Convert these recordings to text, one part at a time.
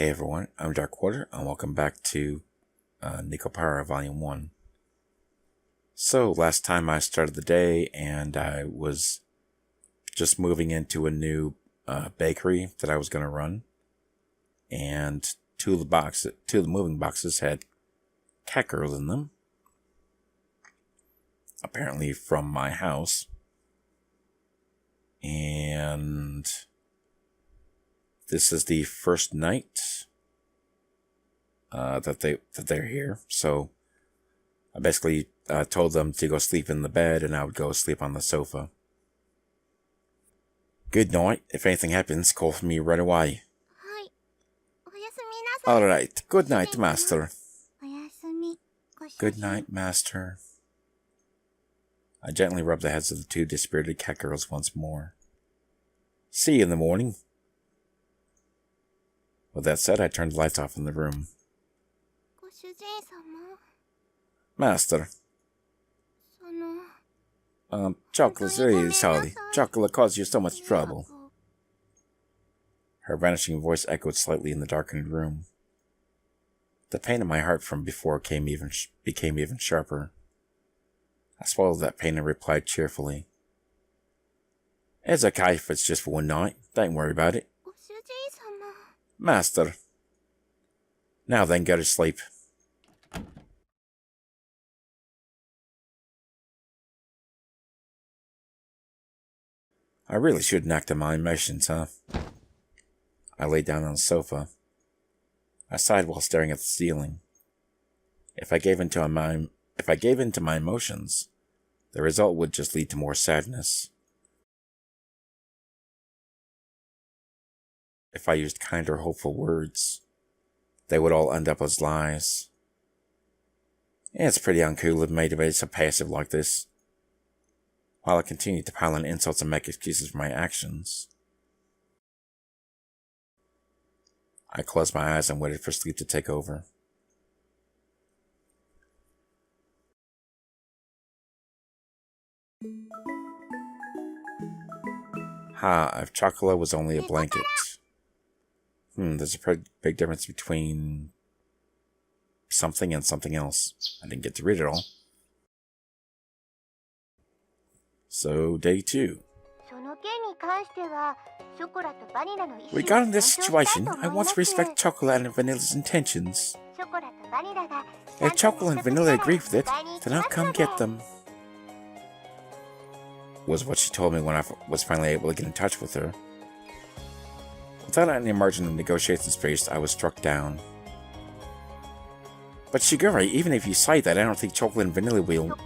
Hey everyone, I'm Darkwater, and welcome back to Nekopara Volume 1. So, last time I started the day, and I was just moving into a new bakery that I was going to run, and two of the moving boxes had cat girls in them, apparently from my house, and this is the first night that they're here. So I basically told them to go sleep in the bed, and I would go sleep on the sofa. Good night. If anything happens, call for me right away. All right. Good night, Master. Good night, Master. I gently rubbed the heads of the two dispirited cat girls once more. See you in the morning. With that said, I turned the lights off in the room. Master. Chocolate's really sorry. Chocolate caused you so much trouble. Her vanishing voice echoed slightly in the darkened room. The pain in my heart from before became even sharper. I swallowed that pain and replied cheerfully. It's okay if it's just for one night. Don't worry about it. Master. Now then, go to sleep. I really shouldn't act on my emotions, huh? I lay down on the sofa. I sighed while staring at the ceiling. If I gave in to my emotions, the result would just lead to more sadness. If I used kind or hopeful words, they would all end up as lies. It's pretty uncool of me to be so passive like this. While I continued to pile on insults and make excuses for my actions, I closed my eyes and waited for sleep to take over. If chocolate was only a blanket. There's a pretty big difference between something and something else. I didn't get to read it all. So, day 2. Regarding this situation, I want to respect Chocola and Vanilla's intentions. If Chocola and Vanilla agree with it, then I'll come get them. Was what she told me when I was finally able to get in touch with her. Without any margin of negotiation space, I was struck down. But Shigure, even if you say that, I don't think Chocolate and Vanilla will.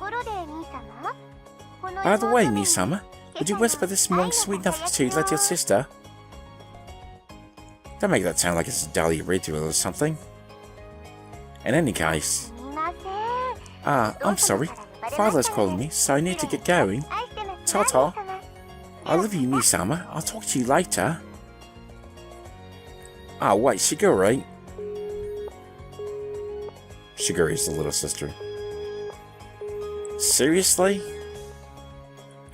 By the way, Misama, would you whisper this morning sweet enough to let your sister? Don't make that sound like it's a Dali ritual or something. In any case... I'm sorry. Father's calling me, so I need to get going. Ta-ta. I love you, Misama. I'll talk to you later. Wait, Shigure. Shigure is the little sister. Seriously?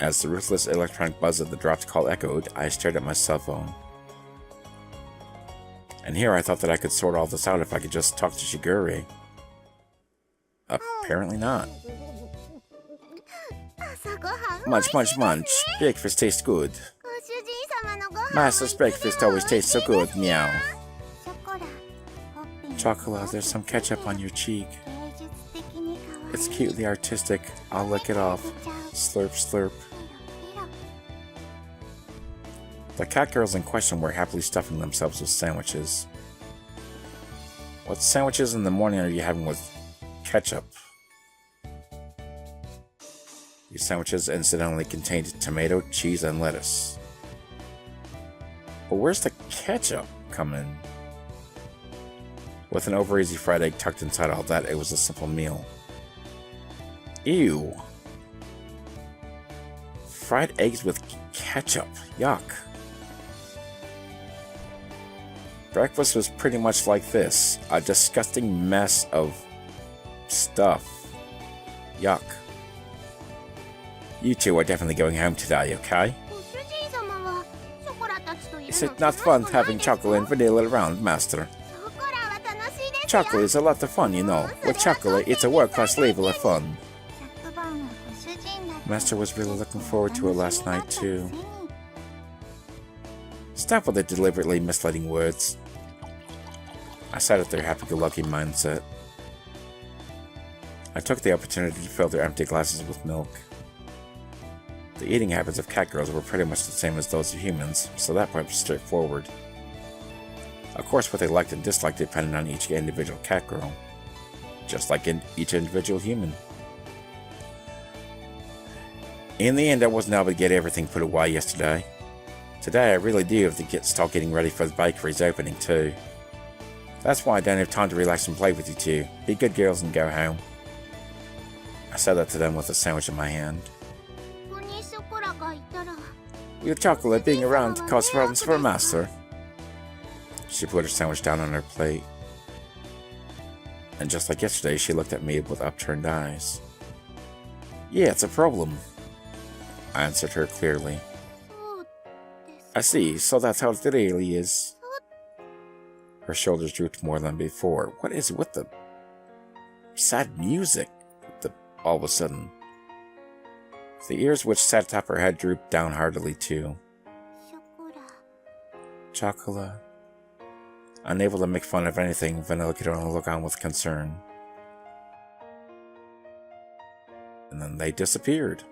As the ruthless electronic buzz of the dropped call echoed, I stared at my cell phone. And here I thought that I could sort all this out if I could just talk to Shigure. Apparently not. Munch, munch, munch. Breakfast tastes good. Master's breakfast always tastes so good, meow. Chocolate, there's some ketchup on your cheek. It's cutely artistic. I'll lick it off. Slurp, slurp. The cat girls in question were happily stuffing themselves with sandwiches. What sandwiches in the morning are you having with ketchup? These sandwiches incidentally contained tomato, cheese, and lettuce. But where's the ketchup coming? With an over-easy fried egg tucked inside all that, it was a simple meal. Ew. Fried eggs with ketchup. Yuck. Breakfast was pretty much like this. A disgusting mess of stuff. Yuck. You two are definitely going home today, okay? Is it not fun having Chocolate and Vanilla around, Master? Chocolate is a lot of fun, you know. With chocolate, it's a world-class level of fun. Master was really looking forward to it last night, too. Stop with the deliberately misleading words. I sat at their happy-go-lucky mindset. I took the opportunity to fill their empty glasses with milk. The eating habits of cat girls were pretty much the same as those of humans, so that part was straightforward. Of course, what they liked and disliked depended on each individual cat girl, just like in each individual human. In the end, I wasn't able to get everything put away yesterday. Today, I really do have to start getting ready for the bakery's opening too. That's why I don't have time to relax and play with you two. Be good girls and go home. I said that to them with a sandwich in my hand. With Chocolate being around to cause problems for Master. She put her sandwich down on her plate. And just like yesterday, she looked at me with upturned eyes. Yeah, it's a problem. I answered her clearly. I see, so that's how it really is. Her shoulders drooped more than before. What is it with the sad music? All of a sudden. The ears which sat atop her head drooped down heartily too. Chocola. Unable to make fun of anything, Vanilla could only look on with concern. And then they disappeared.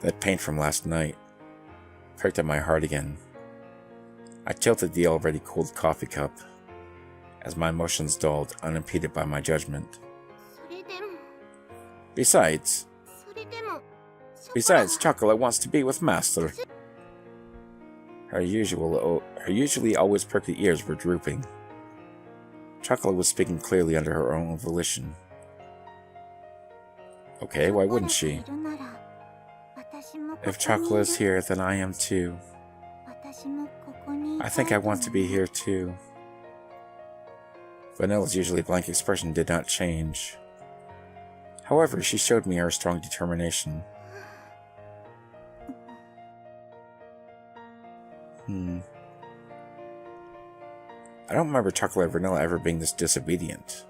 That pain from last night pricked at my heart again. I tilted the already cold coffee cup as my emotions dulled, unimpeded by my judgment. Besides, Chocolate wants to be with Master. Her usually always perky ears were drooping. Chocolate was speaking clearly under her own volition. Okay, why wouldn't she? If Chocolate is here, then I am too. I think I want to be here too. Vanilla's usually blank expression did not change. However, she showed me her strong determination. I don't remember Chocolate and Vanilla ever being this disobedient.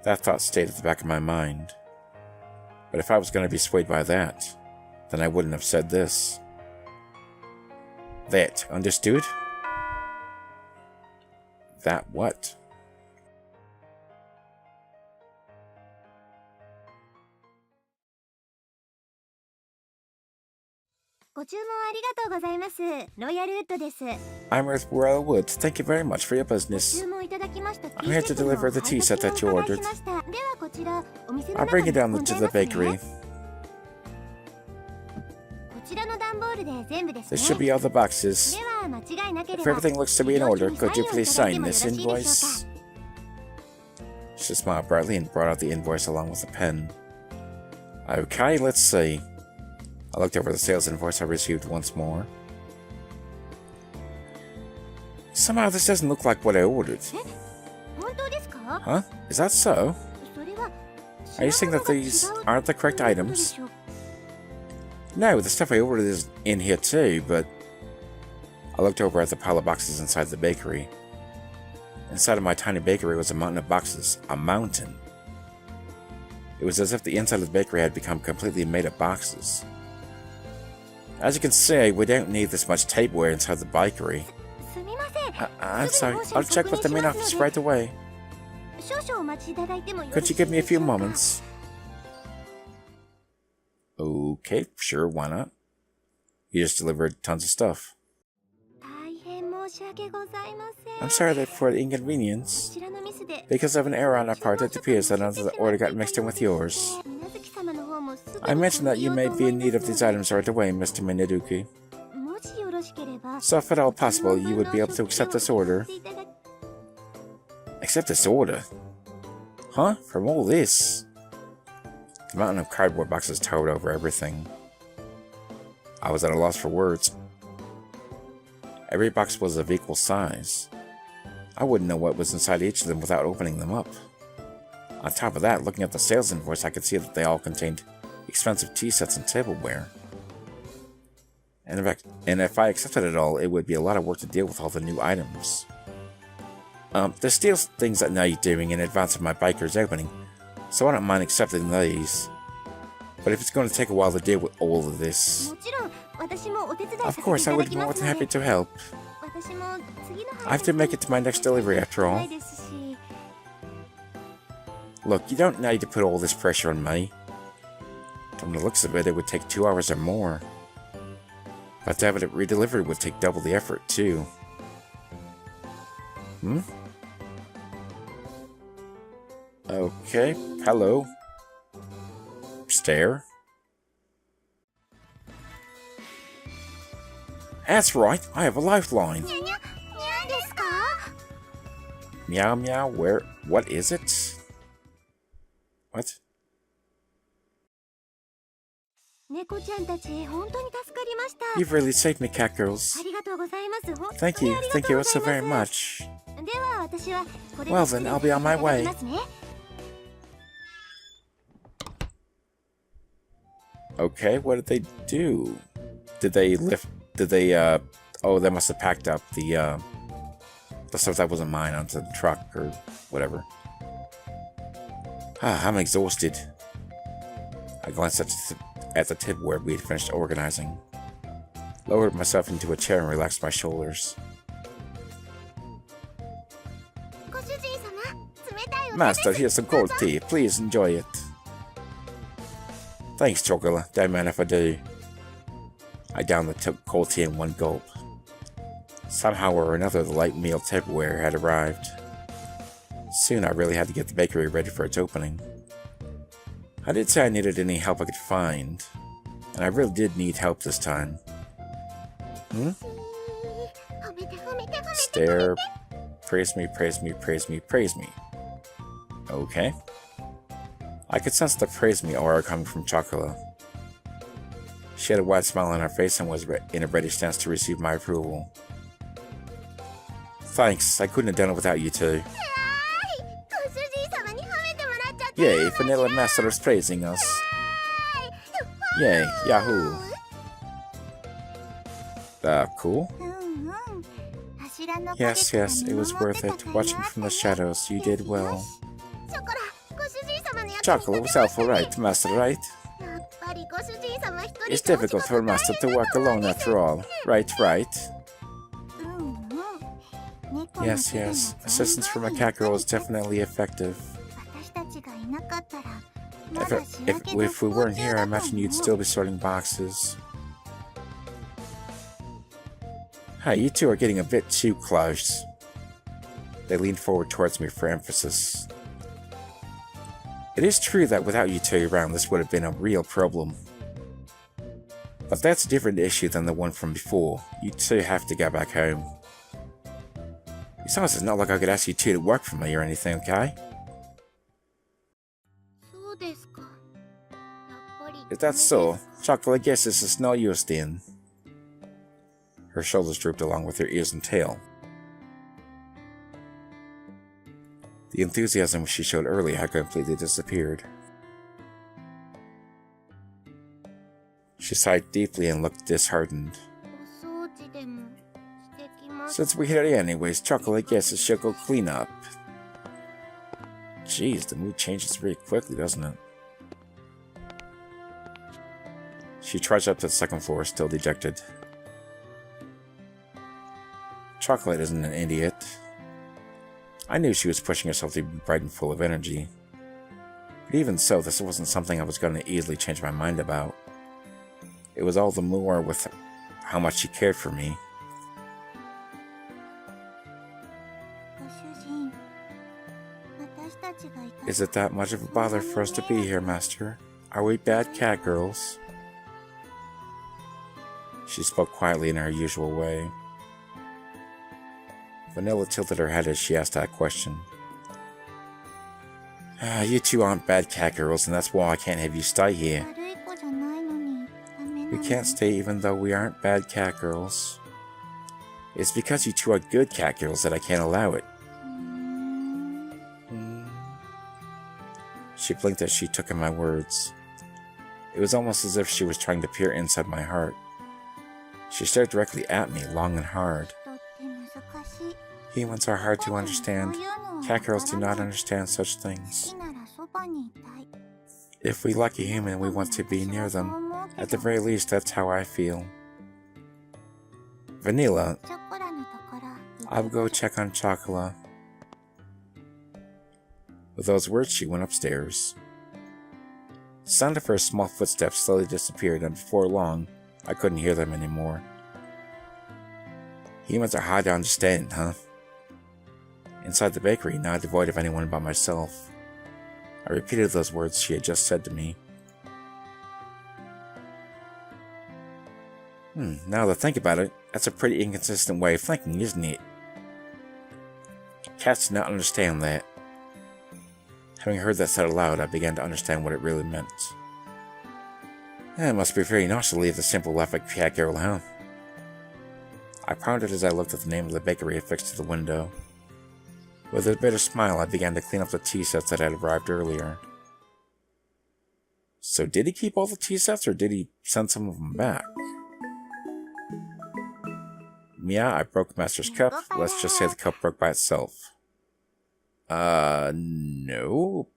That thought stayed at the back of my mind. But if I was going to be swayed by that, then I wouldn't have said this. That, understood? That what? I'm Earth Royal Woods. Thank you very much for your business. I'm here to deliver the tea set that you ordered. I'll bring it down to the bakery. This should be all the boxes. If everything looks to be in order, could you please sign this invoice? She smiled brightly and brought out the invoice along with a pen. Okay, let's see. I looked over the sales invoice I received once more. Somehow this doesn't look like what I ordered. Huh? Is that so? Are you saying that these aren't the correct items? No, the stuff I ordered is in here too, but... I looked over at the pile of boxes inside the bakery. Inside of my tiny bakery was a mountain of boxes. A mountain. It was as if the inside of the bakery had become completely made of boxes. As you can see, we don't need this much tableware inside the bakery. I'm sorry, I'll check with the main office right away. Could you give me a few moments? Okay, sure, why not? You just delivered tons of stuff. I'm sorry for the inconvenience. Because of an error on our part, it appears that another order got mixed in with yours. I mentioned that you may be in need of these items right away, Mr. Minaduki. So if at all possible, you would be able to accept this order. Accept this order? Huh? From all this? The mountain of cardboard boxes towered over everything. I was at a loss for words. Every box was of equal size. I wouldn't know what was inside each of them without opening them up. On top of that, looking at the sales invoice, I could see that they all contained expensive tea sets and tableware. And if I accepted it all, it would be a lot of work to deal with all the new items. There's still things that need doing in advance of my baker's opening, so I don't mind accepting these. But if it's going to take a while to deal with all of this, of course I would be more than happy to help. I have to make it to my next delivery after all. Look, you don't need to put all this pressure on me. From the looks of it, it would take 2 hours or more. But to have it redelivered would take double the effort, too. Okay, hello. Stare. That's right, I have a lifeline. Meow meow, what is it? What? You've really saved me, cat girls. Thank you so very much. Well then, I'll be on my way. Okay, what did they do? Did they oh, they must have packed up the stuff that wasn't mine onto the truck or whatever. I'm exhausted. I glanced at the tip where we had finished organizing, lowered myself into a chair and relaxed my shoulders. Master, here's some cold tea. Please enjoy it. Thanks, Chocola. Don't mind if I do. I downed the cold tea in one gulp. Somehow or another, the light meal Tupperware had arrived. Soon I really had to get the bakery ready for its opening. I did say I needed any help I could find, and I really did need help this time. Stare. Praise me, praise me, praise me, praise me. Okay. I could sense the praise me aura coming from Chocola. She had a wide smile on her face and was in a ready stance to receive my approval. Thanks, I couldn't have done it without you two. Yay, Vanilla Master is praising us. Yay, Yahoo! Cool. Yes, it was worth it. Watching from the shadows, you did well. Chocola was helpful, right, Master, right? It's difficult for a Master to work alone after all. Right. Yes. Assistance from a cat girl is definitely effective. If we weren't here, I imagine you'd still be sorting boxes. Hey, you two are getting a bit too close. They leaned forward towards me for emphasis. It is true that without you two around, this would have been a real problem. But that's a different issue than the one from before. You two have to go back home. Besides, it's not like I could ask you two to work for me or anything, okay? If that's so, Chocola guesses it's no use then. Her shoulders drooped along with her ears and tail. The enthusiasm she showed earlier had completely disappeared. She sighed deeply and looked disheartened. Since we're here anyways, Chocola guesses she'll go clean up. Jeez, the mood changes very quickly, doesn't it? She trudged up to the second floor, still dejected. Chocolate isn't an idiot. I knew she was pushing herself to be bright and full of energy. But even so, this wasn't something I was going to easily change my mind about. It was all the more with how much she cared for me. Is it that much of a bother for us to be here, Master? Are we bad cat girls? She spoke quietly in her usual way. Vanilla tilted her head as she asked that question. You two aren't bad cat girls, and that's why I can't have you stay here. We can't stay even though we aren't bad cat girls. It's because you two are good cat girls that I can't allow it. She blinked as she took in my words. It was almost as if she was trying to peer inside my heart. She stared directly at me, long and hard. Humans are hard to understand. Cat girls do not understand such things. If we like a human, we want to be near them. At the very least, that's how I feel. Vanilla. I'll go check on Chocola. With those words, she went upstairs. The sound of her small footsteps slowly disappeared, and before long, I couldn't hear them anymore. Humans are hard to understand, huh? Inside the bakery, now devoid of anyone but myself, I repeated those words she had just said to me. Now that I think about it, that's a pretty inconsistent way of thinking, isn't it? Cats do not understand that. Having heard that said aloud, I began to understand what it really meant. It must be very nice to leave the simple life of a cat girl, huh? I pondered as I looked at the name of the bakery affixed to the window. With a bitter smile, I began to clean up the tea sets that had arrived earlier. So did he keep all the tea sets, or did he send some of them back? Yeah, I broke Master's cup. Let's just say the cup broke by itself. No.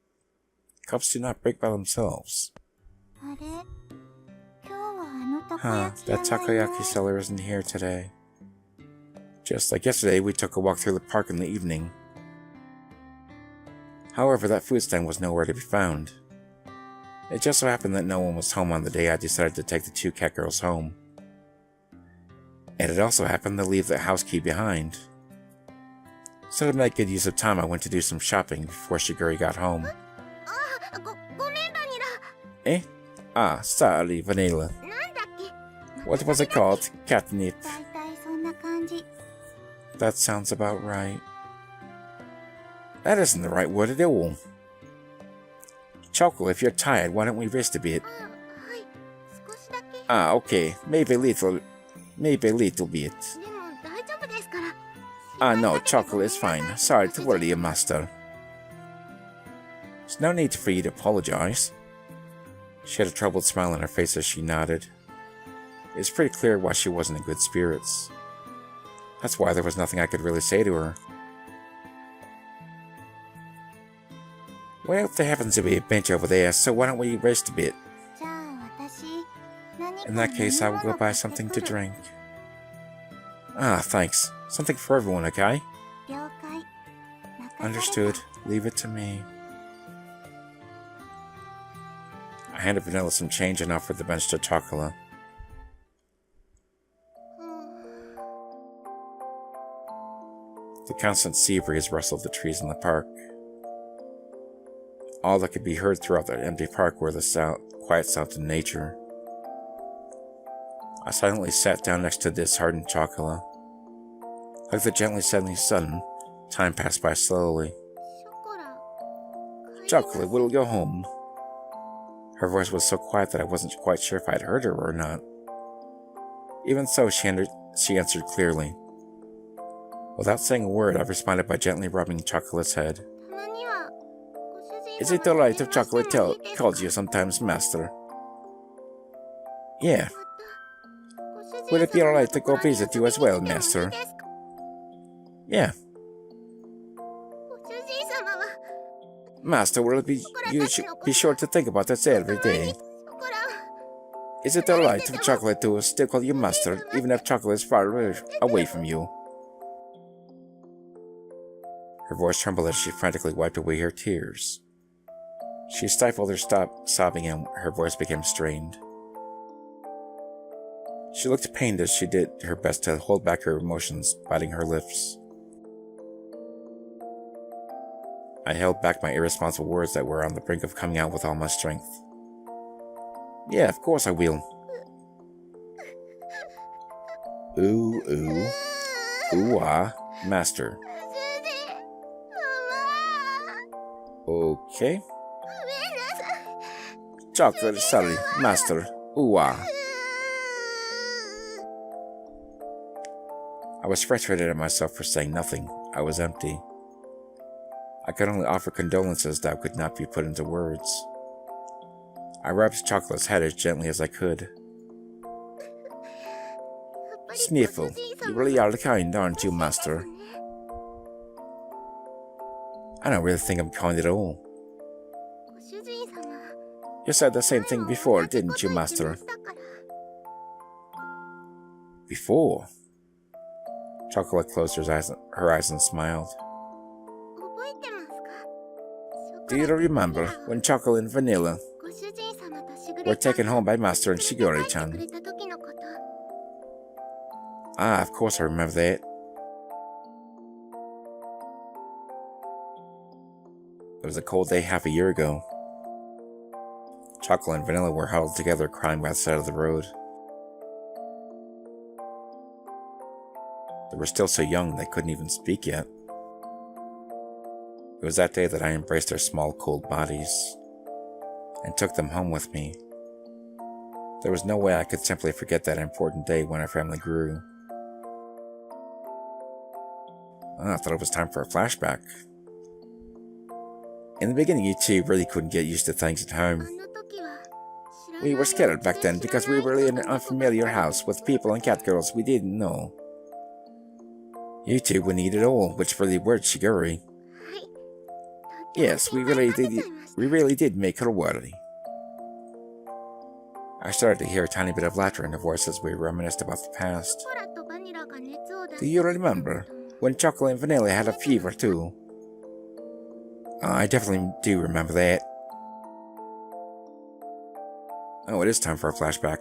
Cups do not break by themselves. That takoyaki seller isn't here today. Just like yesterday, we took a walk through the park in the evening. However, that food stand was nowhere to be found. It just so happened that no one was home on the day I decided to take the two cat girls home. And it also happened to leave the house key behind. So to make good use of time, I went to do some shopping before Shiguri got home. Eh? Ah, sorry, Vanilla. What was it called? Catnip. That sounds about right. That isn't the right word at all. Chocola, if you're tired, why don't we rest a bit? Ah, okay. Maybe a little bit. Ah, no, Chocola is fine. Sorry to worry you, Master. There's no need for you to apologize. She had a troubled smile on her face as she nodded. It was pretty clear why she wasn't in good spirits. That's why there was nothing I could really say to her. Well, there happens to be a bench over there, so why don't we rest a bit? In that case, I will go buy something to drink. Ah, thanks. Something for everyone, okay? Understood. Leave it to me. I handed Vanilla some change and offered the bench to Chocola. The constant sea breeze rustled the trees in the park. All that could be heard throughout that empty park were the quiet sounds of nature. I silently sat down next to disheartened Chocola. Like the gently setting sun, time passed by slowly. Chocola, we'll go home. Her voice was so quiet that I wasn't quite sure if I'd heard her or not. Even so, she answered clearly. Without saying a word, I responded by gently rubbing Chocolate's head. Is it alright if Chocolate calls you sometimes, Master? Yeah. Would it be alright to go visit you as well, Master? Yeah. Master, you should be sure to think about that every day. Is it alright if Chocolate to still call you Master, even if Chocolate is far away from you? Her voice trembled as she frantically wiped away her tears. She stifled her sobbing and her voice became strained. She looked pained as she did her best to hold back her emotions, biting her lips. I held back my irresponsible words that were on the brink of coming out with all my strength. Yeah, of course I will. Ooh, ooh. Ooh, ah. Master. Okay. Chocolate, sorry, Master. Ooh, ah. I was frustrated at myself for saying nothing. I was empty. I could only offer condolences that could not be put into words. I rubbed Chocolate's head as gently as I could. Sniffle, you really are kind, aren't you, Master? I don't really think I'm kind at all. You said the same thing before, didn't you, Master? Before? Chocolate closed her eyes and smiled. Do you remember when Chocolate and Vanilla were taken home by Master and Shigori-chan? Ah, of course I remember that. It was a cold day half a year ago. Chocolate and Vanilla were huddled together crying by the side of the road. They were still so young they couldn't even speak yet. It was that day that I embraced their small, cold bodies and took them home with me. There was no way I could simply forget that important day when our family grew. I thought it was time for a flashback. In the beginning, you two really couldn't get used to things at home. We were scared back then because we were in an unfamiliar house with people and cat girls we didn't know. You two would need it all, which really worried Shigori. Yes, we really did make her worry. I started to hear a tiny bit of laughter in her voice as we reminisced about the past. Do you remember when Chocolate and Vanilla had a fever too? I definitely do remember that. Oh, it is time for a flashback.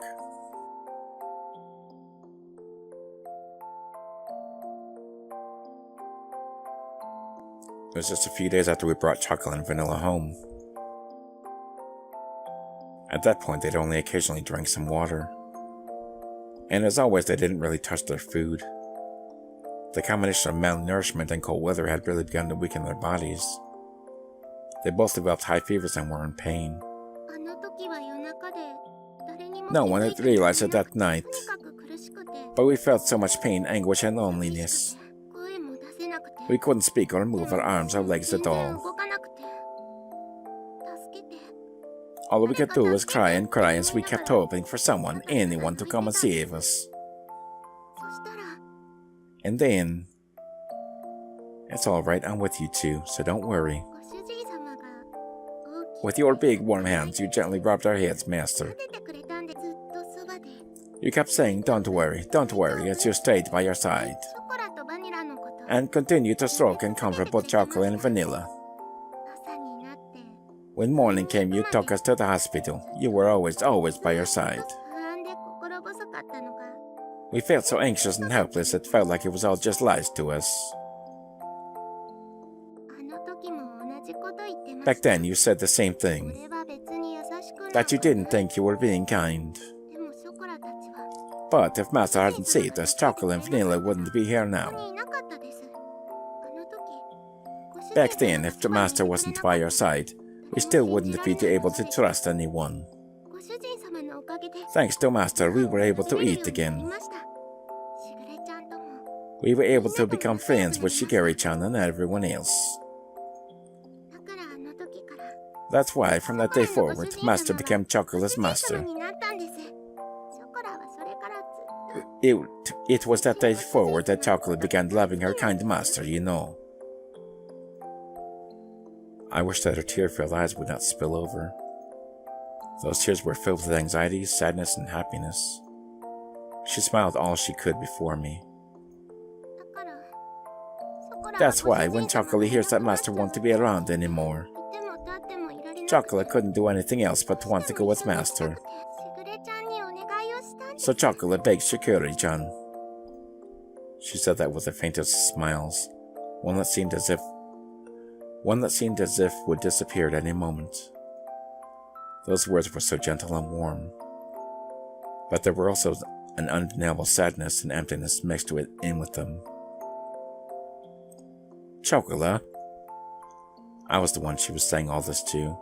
It was just a few days after we brought Chocolate and Vanilla home. At that point, they'd only occasionally drank some water. And as always, they didn't really touch their food. The combination of malnourishment and cold weather had really begun to weaken their bodies. They both developed high fevers and were in pain. No one had realized it that night, but we felt so much pain, anguish, and loneliness. We couldn't speak or move our arms or legs at all. All we could do was cry and cry as we kept hoping for someone, anyone, to come and save us. And then... It's alright, I'm with you two, so don't worry. With your big warm hands, you gently rubbed our heads, Master. You kept saying, don't worry, as you stayed by your side. And continued to stroke and comfort both Chocolate and Vanilla. When morning came, you took us to the hospital. You were always by your side. We felt so anxious and helpless, it felt like it was all just lies to us. Back then, you said the same thing. That you didn't think you were being kind. But if Master hadn't saved us, Chocolate and Vanilla wouldn't be here now. Back then, if the Master wasn't by your side, we still wouldn't be able to trust anyone. Thanks to Master, we were able to eat again. We were able to become friends with Shigori-chan and everyone else. That's why, from that day forward, Master became Chocolate's master. It was that day forward that Chocolate began loving her kind master, you know. I wish that her tear-filled eyes would not spill over. Those tears were filled with anxiety, sadness, and happiness. She smiled all she could before me. That's why, when Chocolate hears that Master won't be around anymore, Chocolate couldn't do anything else but want to go with Master. So Chocolate begged Shigori-chan. She said that with the faintest of smiles, one that seemed as if would disappear at any moment. Those words were so gentle and warm, but there were also an undeniable sadness and emptiness mixed in with them. Chocola. I was the one she was saying all this to.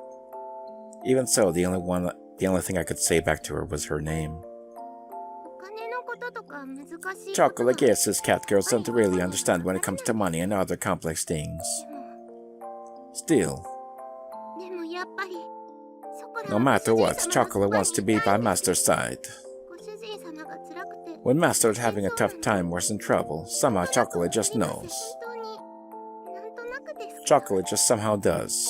Even so, the only thing I could say back to her was her name. Chocola guesses cat girls don't really understand when it comes to money and other complex things. Still, no matter what, Chocola wants to be by Master's side. When Master is having a tough time or is in trouble, somehow Chocola just knows. Chocolate just somehow does.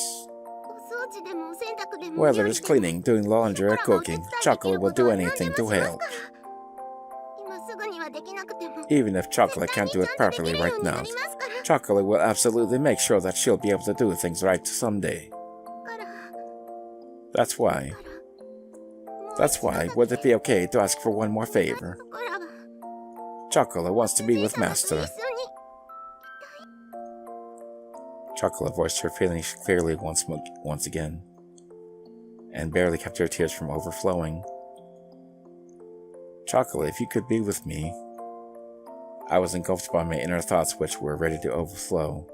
Whether it's cleaning, doing laundry, or cooking, Chocolate will do anything to help. Even if Chocolate can't do it properly right now, Chocolate will absolutely make sure that she'll be able to do things right someday. That's why, would it be okay to ask for one more favor? Chocolate wants to be with Master. Chocolate voiced her feelings clearly once again, and barely kept her tears from overflowing. Chocolate, if you could be with me. I was engulfed by my inner thoughts, which were ready to overflow.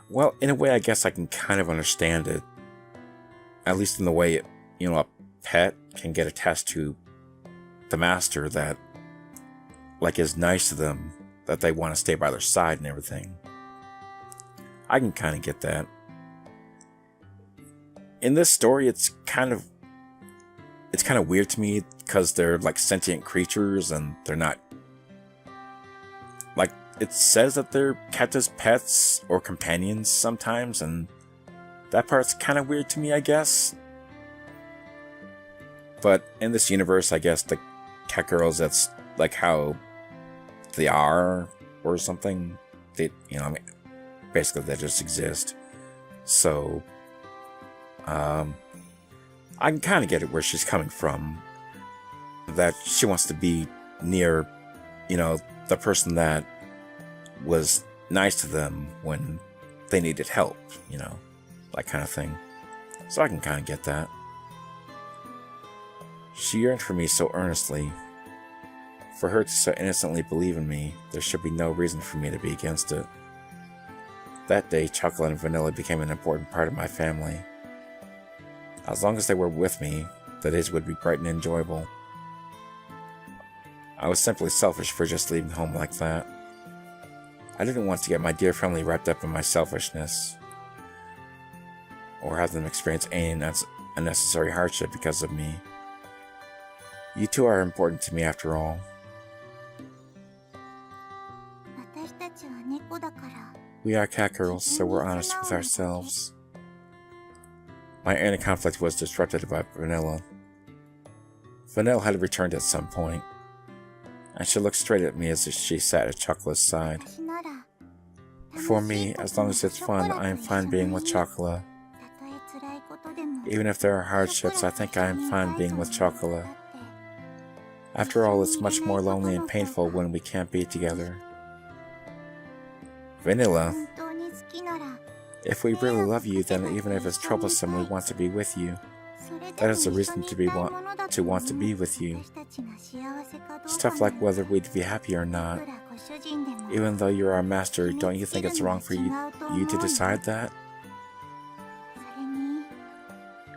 Well, in a way, I guess I can kind of understand it. At least in the way, a pet can get attached to the master that, is nice to them, that they want to stay by their side and everything. I can kind of get that. In this story, it's kind of weird to me because they're sentient creatures and they're not it says that they're kept as pets or companions sometimes, and that part's kind of weird to me, I guess. But in this universe, I guess the cat girls, that's how they are or something. They, basically they just exist. So, I can kind of get it where she's coming from. That she wants to be near, the person that was nice to them when they needed help, that kind of thing. So I can kind of get that. She yearned for me so earnestly. For her to so innocently believe in me, there should be no reason for me to be against it. That day, Chocolate and Vanilla became an important part of my family. As long as they were with me, the days would be bright and enjoyable. I was simply selfish for just leaving home like that. I didn't want to get my dear family wrapped up in my selfishness, or have them experience any unnecessary hardship because of me. You two are important to me after all. We are cat girls, so we're honest with ourselves. My inner conflict was disrupted by Vanilla. Vanilla had returned at some point, and she looked straight at me as she sat at Chocolate's side. For me, as long as it's fun, I am fine being with Chocolate. Even if there are hardships, I think I am fine being with Chocolate. After all, it's much more lonely and painful when we can't be together. Vanilla, if we really love you, then even if it's troublesome, we want to be with you. That is the reason to want to be with you. Stuff like whether we'd be happy or not. Even though you're our master, don't you think it's wrong for you to decide that?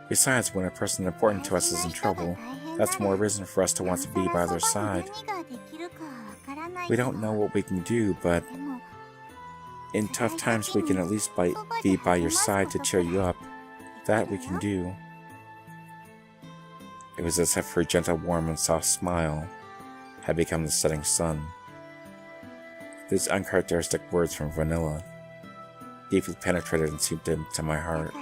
Besides, when a person important to us is in trouble, that's more reason for us to want to be by their side. We don't know what we can do, but in tough times we can at least be by your side to cheer you up. That we can do. It was as if her gentle, warm, and soft smile had become the setting sun. These uncharacteristic words from Vanilla deeply penetrated and seeped into my heart.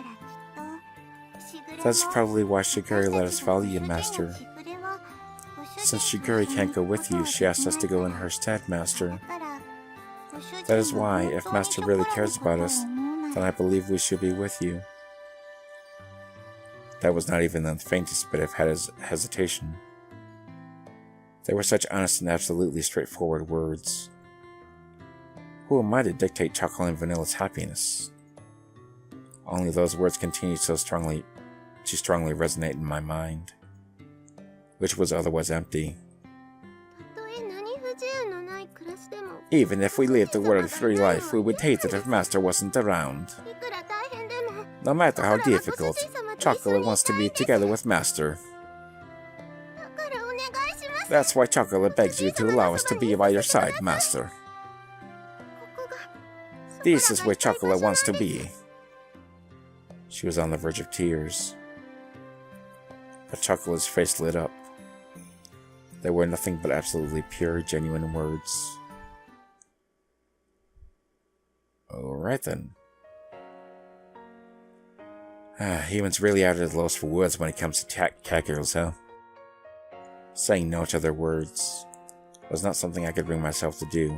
That's probably why Shiguri let us follow you, Master. Since Shiguri can't go with you, she asked us to go in her stead, Master. That is why, if Master really cares about us, then I believe we should be with you. That was not even the faintest bit of hesitation. They were such honest and absolutely straightforward words. Who am I to dictate Chocolate and Vanilla's happiness? Only those words continued to strongly resonate in my mind, which was otherwise empty. Even if we lived a worry-free life, we would hate it if Master wasn't around. No matter how difficult, Chocolate wants to be together with Master. That's why Chocolate begs you to allow us to be by your side, Master. This is where Chocolate wants to be. She was on the verge of tears, but Chocolate's face lit up. They were nothing but absolutely pure, genuine words. Alright then. Humans really are at a loss for words when it comes to cat girls, huh? Saying no to their words was not something I could bring myself to do.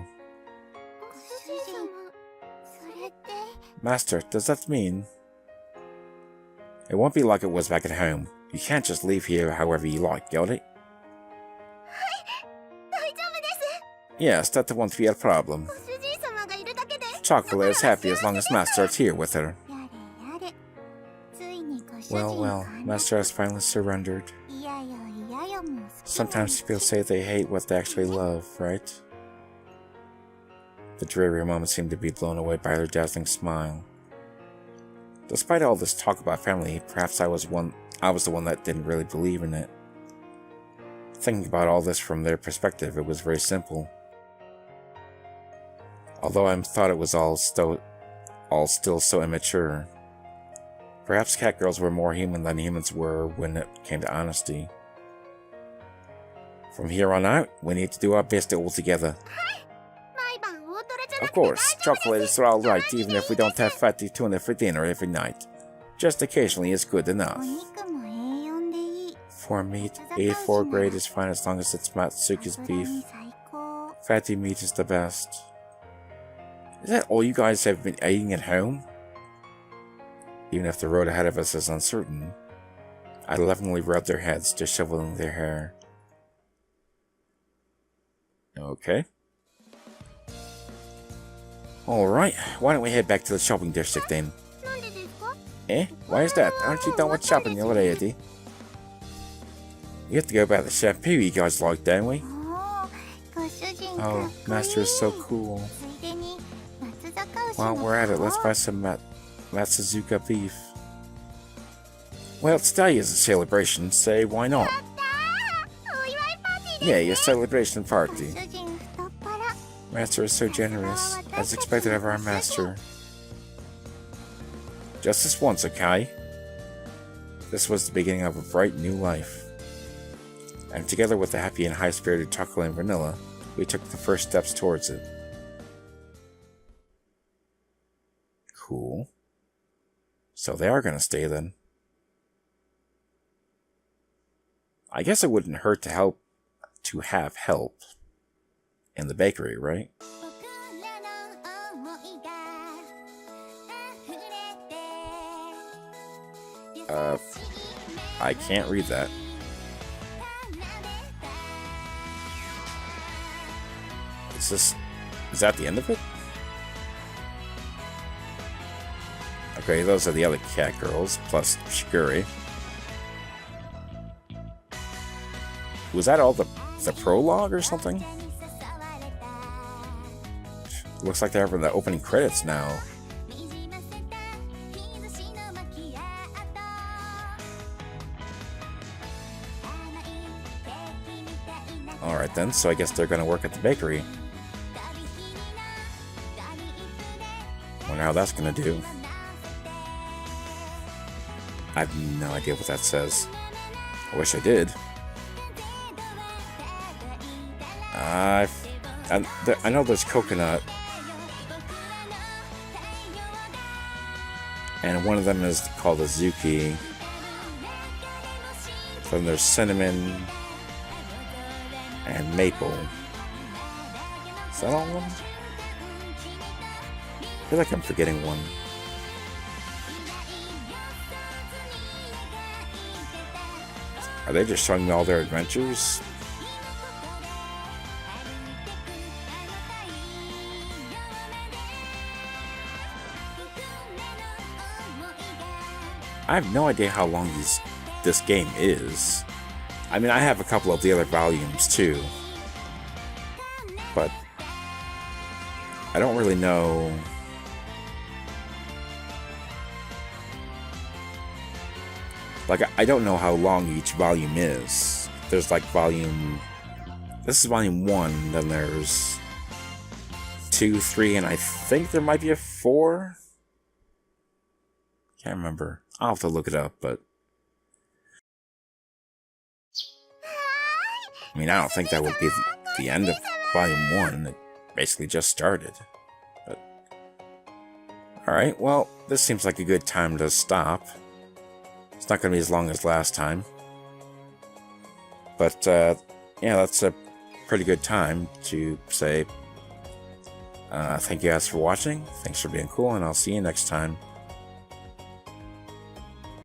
Master, does that mean? It won't be like it was back at home. You can't just leave here however you like, got it? Yes, that won't be a problem. Chocola is happy as long as Master is here with her. Well, Master has finally surrendered. Sometimes people say they hate what they actually love, right? The dreary moment seemed to be blown away by her dazzling smile. Despite all this talk about family, perhaps I was the one that didn't really believe in it. Thinking about all this from their perspective, it was very simple. Although I thought it was all still so immature. Perhaps cat girls were more human than humans were when it came to honesty. From here on out, we need to do our best all together. Of course, chocolate is alright even if we don't have fatty tuna for dinner every night. Just occasionally is good enough. For meat, A4 grade is fine as long as it's Matsuki's beef. Fatty meat is the best. Is that all you guys have been eating at home? Even if the road ahead of us is uncertain, I lovingly rubbed their heads, disheveling their hair. Okay. Alright, why don't we head back to the shopping district then? Eh? Why is that? Aren't you done with shopping already? We have to go buy the shampoo you guys like, don't we? Oh, Master is so cool. While we're at it, let's buy some Matsuzuka beef. Well, today is a celebration, so why not? Yeah, a celebration party. Master is so generous, as expected of our master. Just this once, okay? This was the beginning of a bright new life. And together with the happy and high-spirited Chocola and Vanilla, we took the first steps towards it. Cool. So they are gonna stay then. I guess it wouldn't hurt to have help in the bakery, right? I can't read that. Is that the end of it? Okay, those are the other cat girls, plus Shiguri. Was that all the prologue or something? Looks like they're having the opening credits now. Alright then, so I guess they're gonna work at the bakery. Wonder how that's gonna do. I have no idea what that says. I wish I did. I know there's coconut. And one of them is called Azuki. Then there's cinnamon and maple. Is that all of them? I feel like I'm forgetting one. Are they just showing me all their adventures? I have no idea how long this game is. I mean, I have a couple of the other volumes too, but I don't really know. Like, I don't know how long each volume is. There's like this is volume 1, then there's 2, 3, and I think there might be a 4? Can't remember. I'll have to look it up, but I mean, I don't think that would be the end of volume 1. It basically just started. But Alright, well, this seems like a good time to stop. It's not going to be as long as last time. But, yeah, that's a pretty good time to say thank you guys for watching. Thanks for being cool, and I'll see you next time.